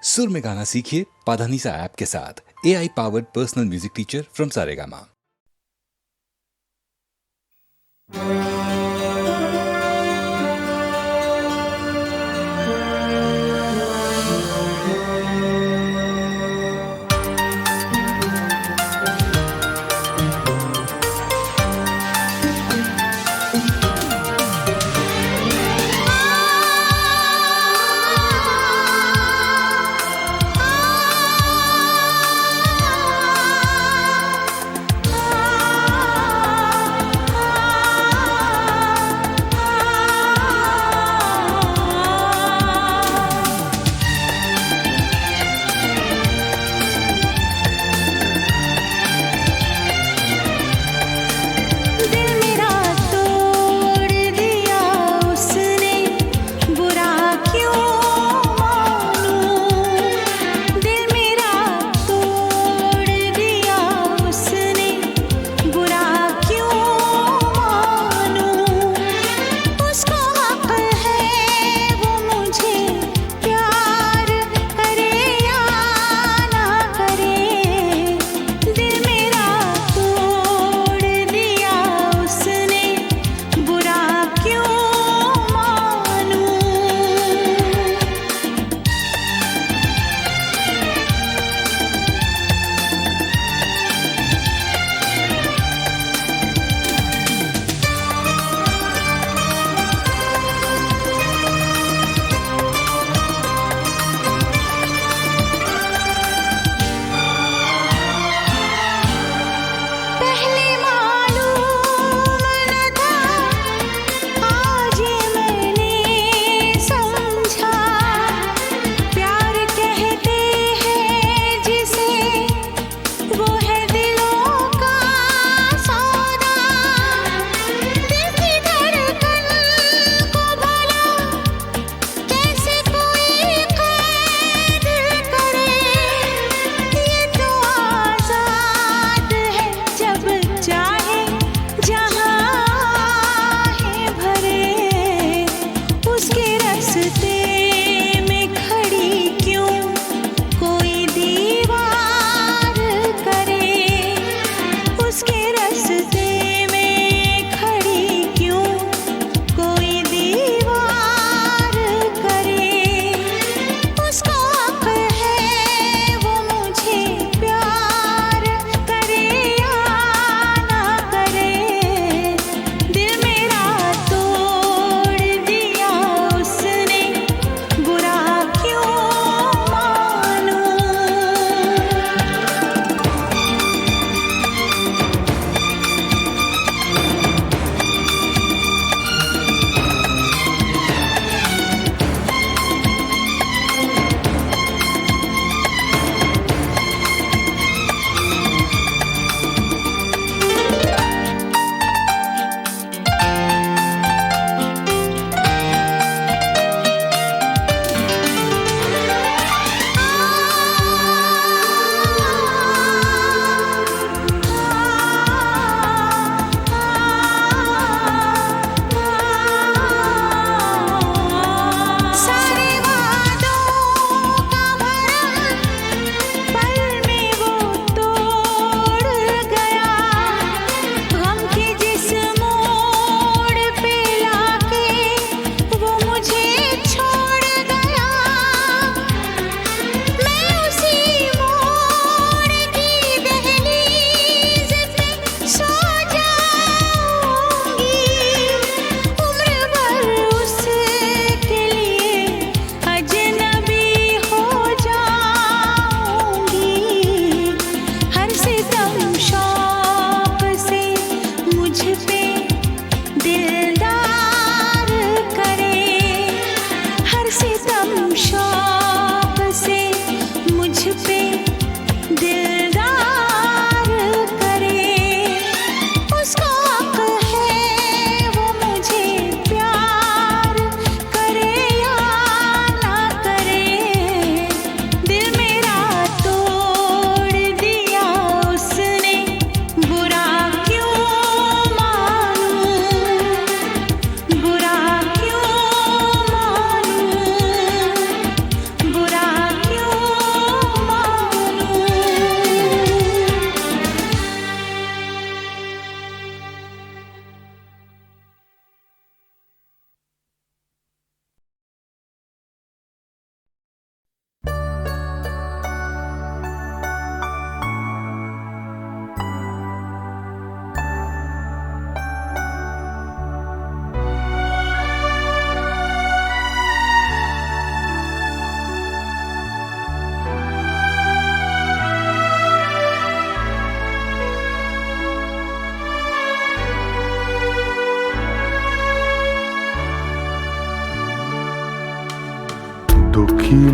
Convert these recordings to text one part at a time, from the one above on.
सुर में गाना सीखिए पाधानीसा ऐप के साथ। AI powered personal music teacher from Saregama.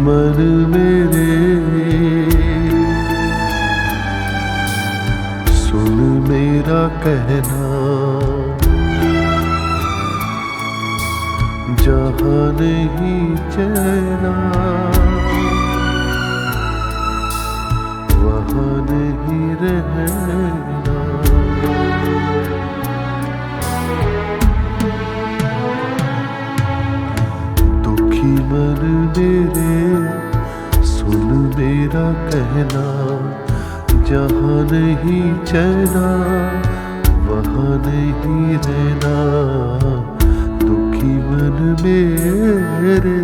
मन मेरे सुन मेरा कहना, जहाँ नहीं चैना वहाँ नहीं रहना। दुखी मन मेरे सुन मेरा कहना, जहाँ नहीं चैना वहाँ नहीं रहना। दुखी मन मेरे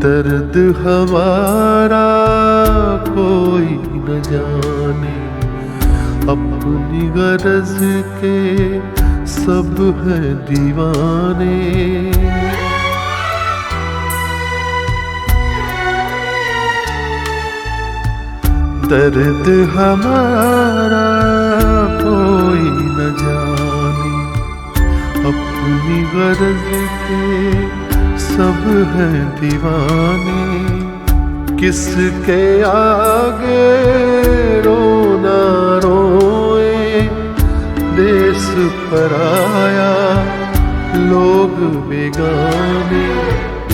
दर्द हमारा कोई न जाने, अपनी गरज के सब हैं दीवाने। दर्द हमारा कोई न जाने, अपनी गरज के सब हैं दीवाने। किसके आगे रोना रोए, देश पराया लोग बेगाने।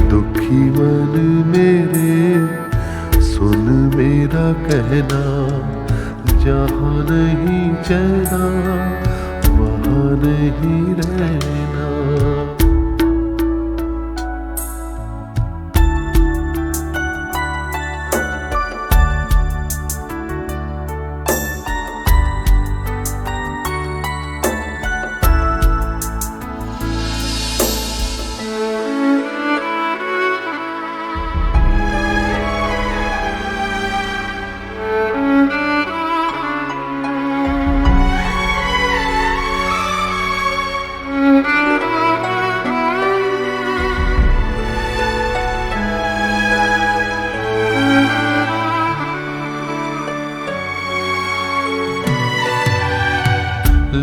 दुखी मन मेरे सुन मेरा कहना, जहाँ नहीं चैना वहाँ नहीं रहना।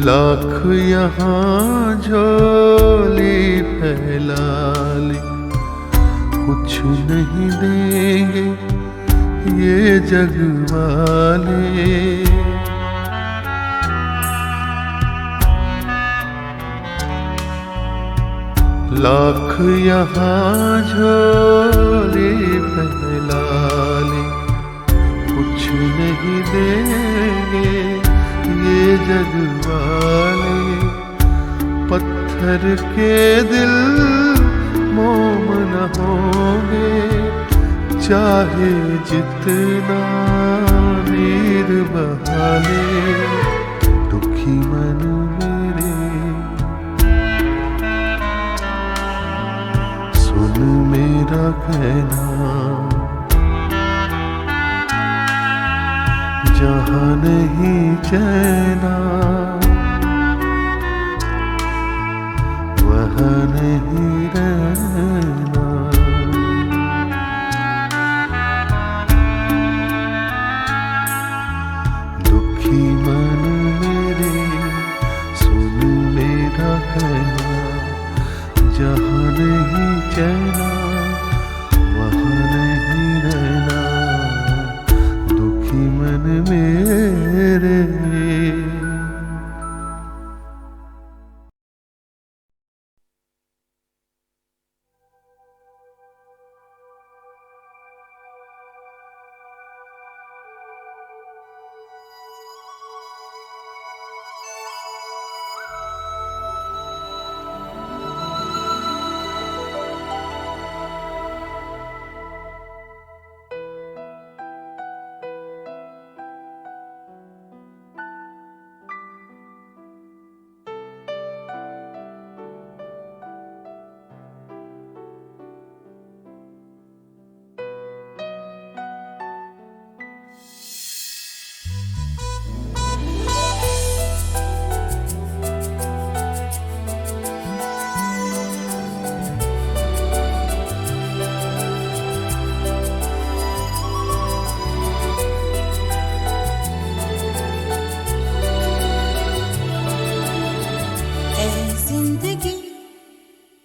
लाख यहाँ झोली फैला ले, कुछ नहीं देंगे ये जग वाले। लाख यहाँ झोली फैला ले, कुछ नहीं देंगे ये जग वाले। पत्थर के दिल मोम न होंगे, चाहे जितना नीर बहा ले। दुखी मन मेरे सुन मेरा कहना, जहाँ नहीं चैना वहाँ नहीं रहना। दुखी मन मेरे सुन मेरा कहना, जहाँ नहीं चैना वहाँ नहीं रहना। दुखी मन मेरे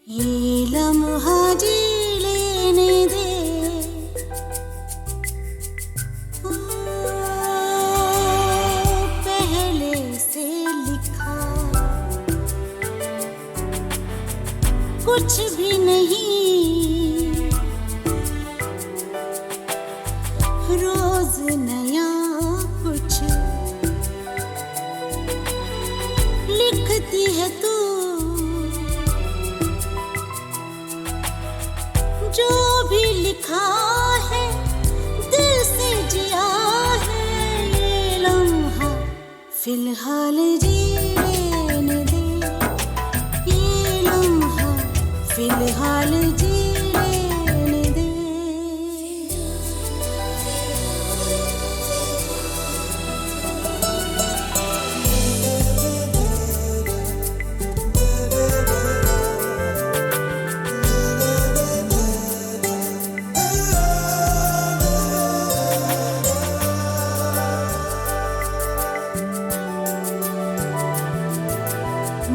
ये लम्हा जी लेने दे, ओ, पहले से लिखा कुछ भी नहीं, रोज नया कुछ लिखती है तू, जो भी लिखा है दिल से जिया है, ये लम्हा फिलहाल जी लेने दे, ये लम्हा फिलहाल जी लेने दे।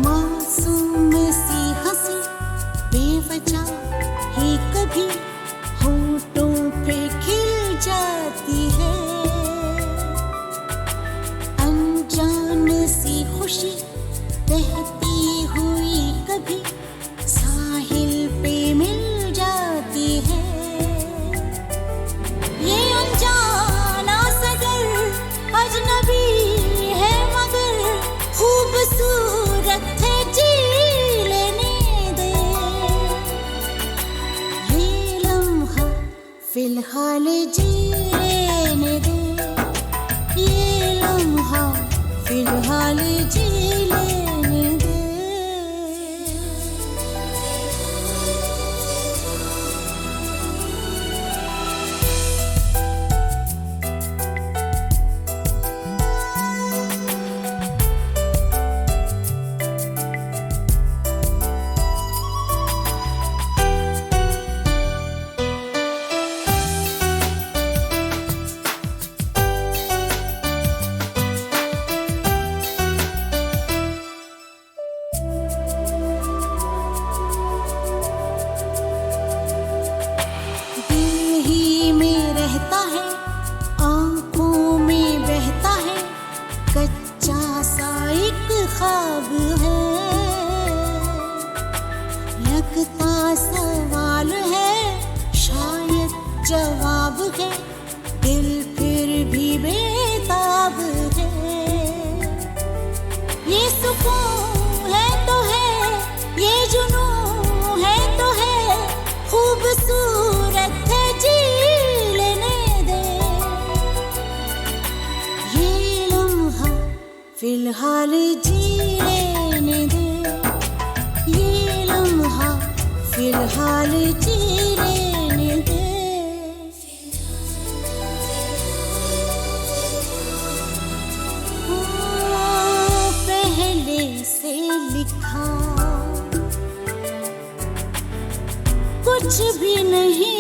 मासूम सी हंसी बेवजह ही कभी होठों पे खिल जाती है, अनजान सी खुशी बहती हुई कभी साहिल पे मिल जाती है, ये अनजाना सगर अजनबी है मगर खूबसूरत है, जी लेने दे, ये लम्हा फिलहाल जी लेने दे, ये लम्हा फिलहाल जी लेने दे। दिल ही में रहता है, आंखों में बहता है, कच्चा सा एक ख्वाब है, लगता सवाल है शायद जवाब है, दिल फिर भी बेताब है, ये सुकून है तो है, ये जुनून है तो है, खूबसूरत है, जी लेने दे, ये लम्हा फिलहाल जी लेने दे, ये लम्हा फिलहाल जी लेने दे। ओ, पहले से लिखा कुछ भी नहीं,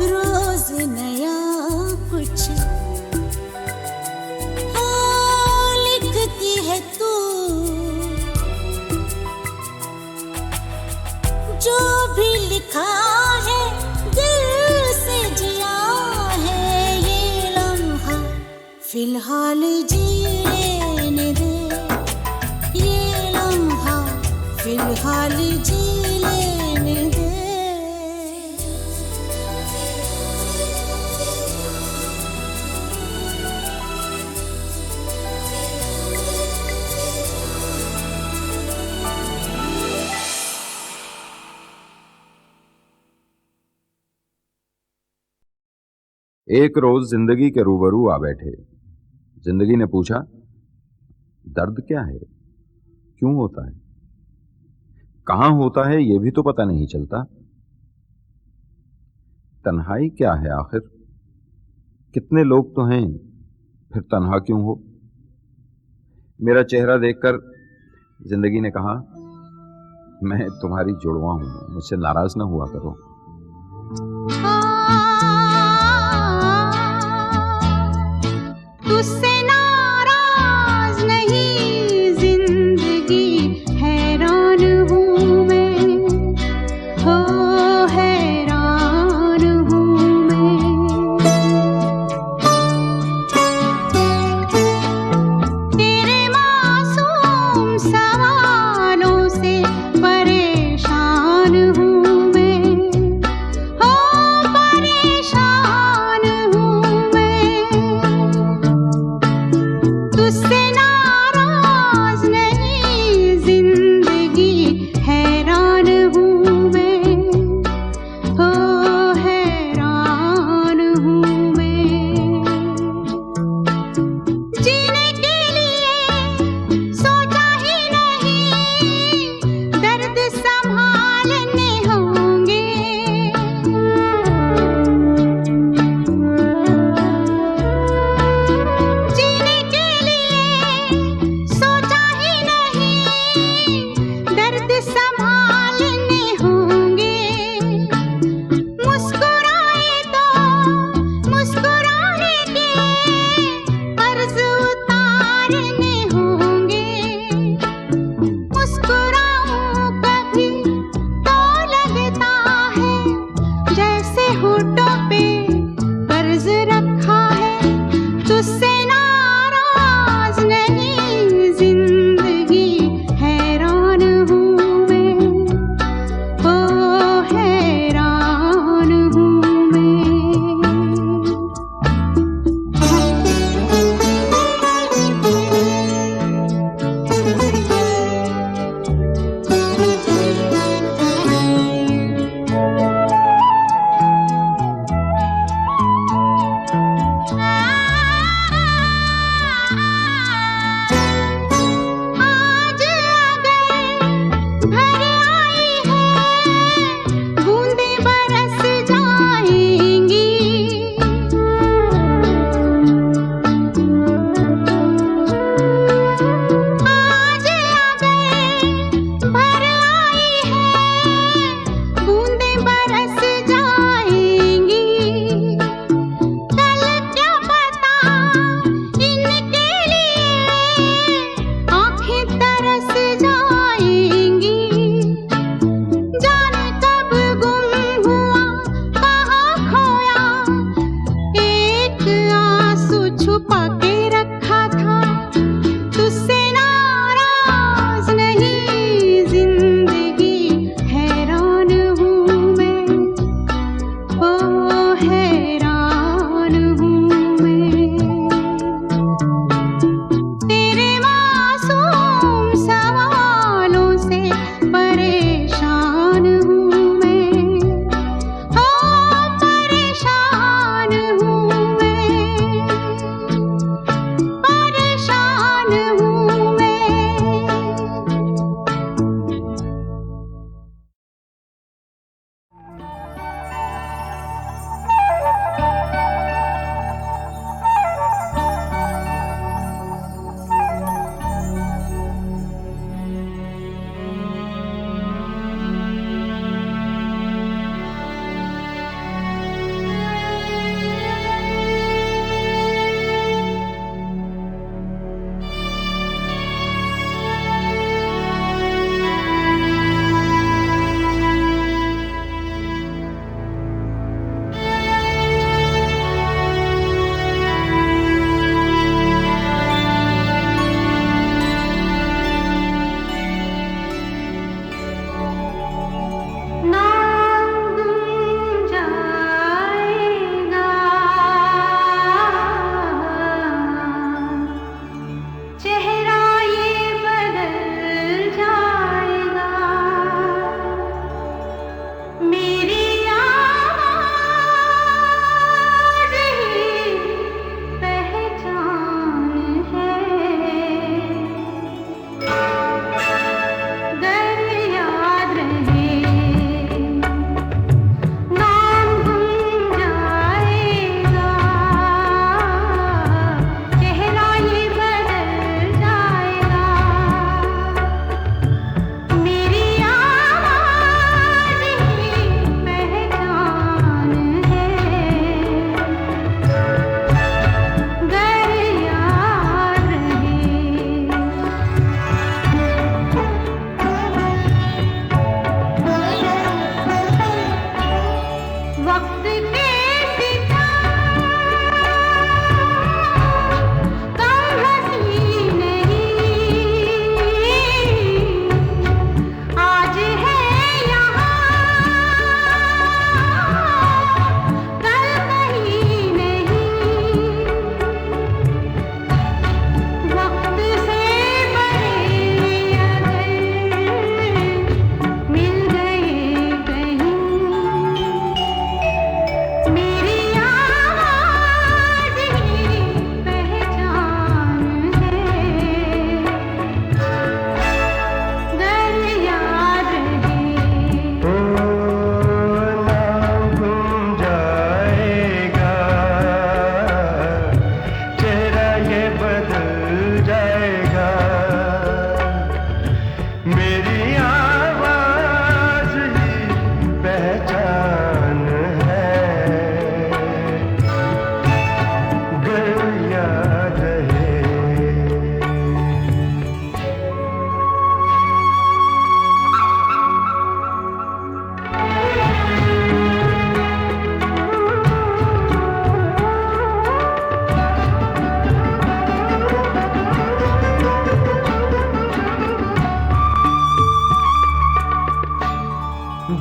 रोज नया कुछ लिखती है तू, जो भी लिखा है दिल से जिया है, ये लम्हा फिलहाल जी लेने दे, ये लम्हा फिलहाल जी लेने दे। एक रोज जिंदगी के रूबरू आ बैठे। जिंदगी ने पूछा, दर्द क्या है, क्यों होता है, कहां होता है, यह भी तो पता नहीं चलता। तन्हाई क्या है आखिर, कितने लोग तो हैं, फिर तन्हा क्यों हो। मेरा चेहरा देखकर जिंदगी ने कहा, मैं तुम्हारी जुड़वा हूं, मुझसे नाराज ना हुआ करो। तुझसे नाराज नहीं जिंदगी, हालों से परेशान हूँ मैं, हो परेशान हूँ मैं। तुझसे नाराज नहीं जिंदगी, हैरान हूँ मैं, हो हैरान हूँ मैं। जीने के लिए सोचा ही नहीं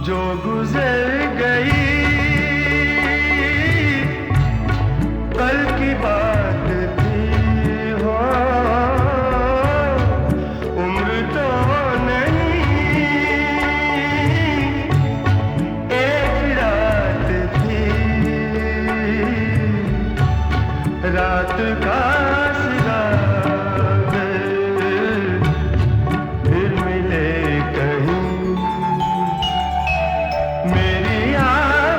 जो गुजर गई कल की बात थी हो, उम्र तो नहीं एक रात थी, रात का सिरा फिर मिले कहीं मेरी याद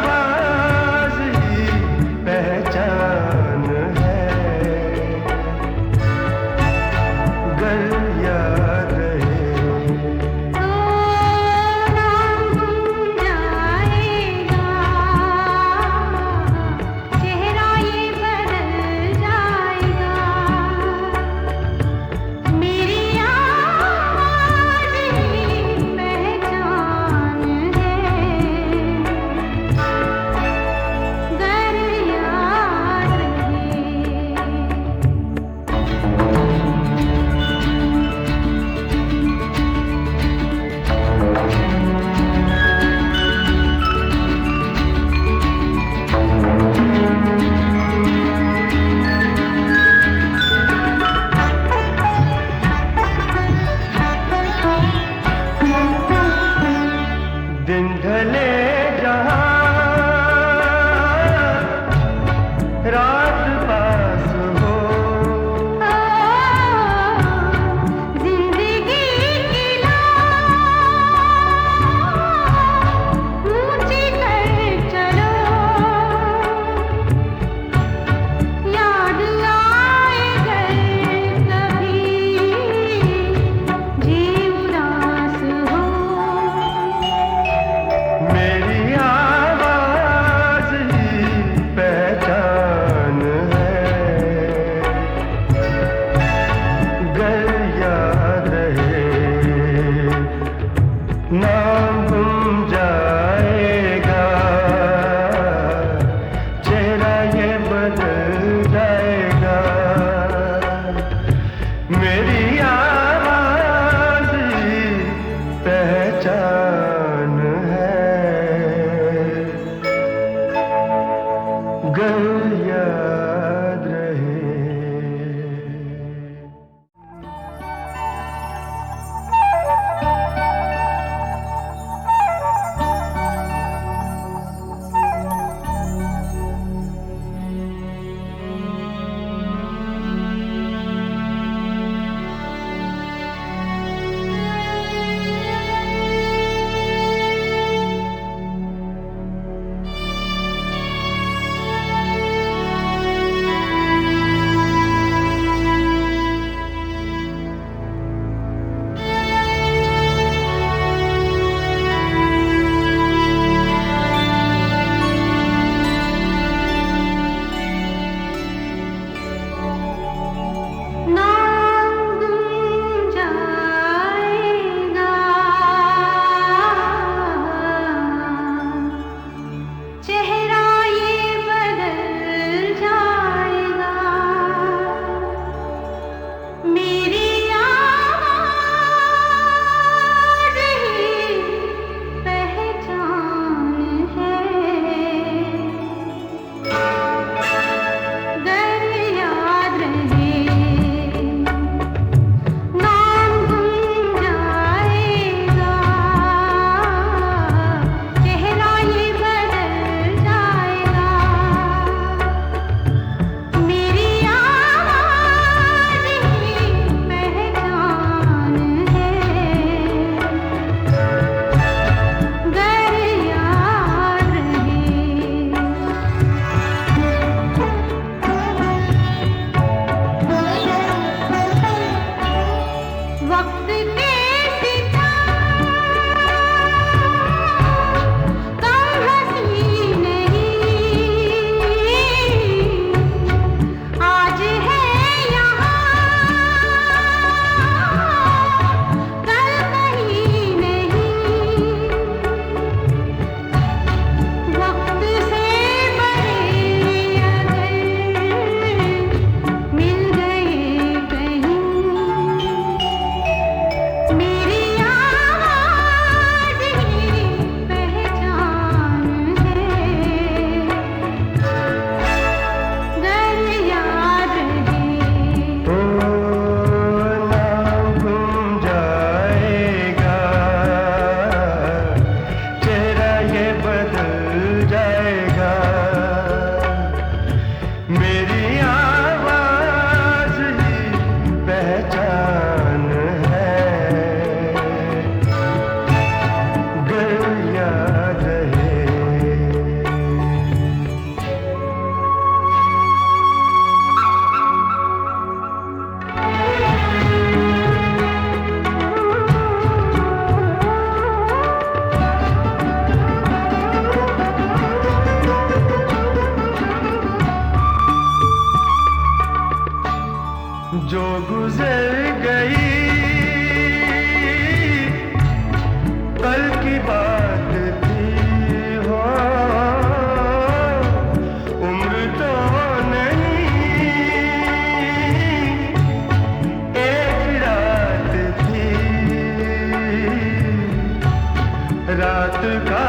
रात का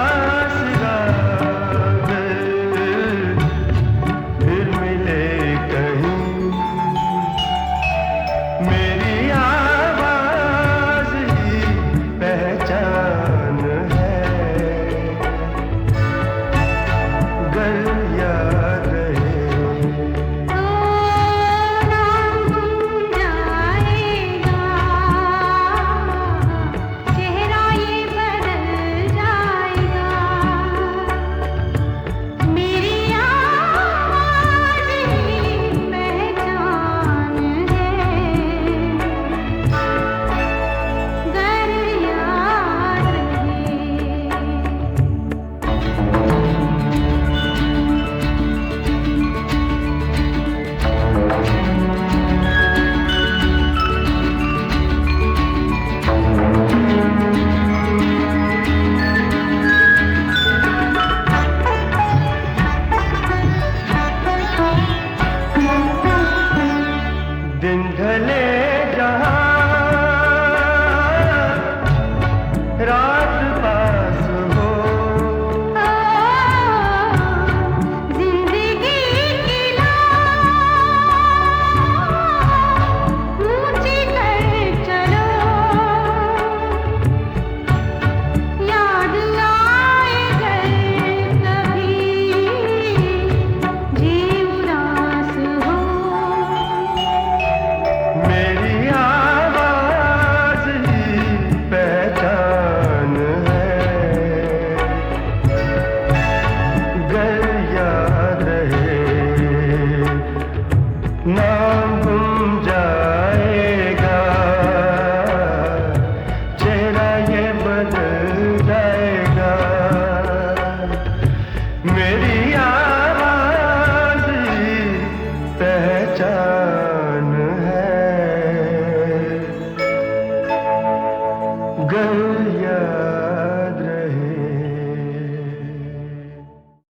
सिराग फिर मिले कहीं मेरी आवाज ही पहचान है गर याद रहे दिन ढले जहाँ रात पास हो जिंदगी की ऊंची कर चलो याद आए घर कभी जी उदास हो मेरी आवाज ही पहचान है गर याद रहे नाम गुम जाएगा चेहरा ये बदल जाएगा मेरी आवाज ही पहचान है गर याद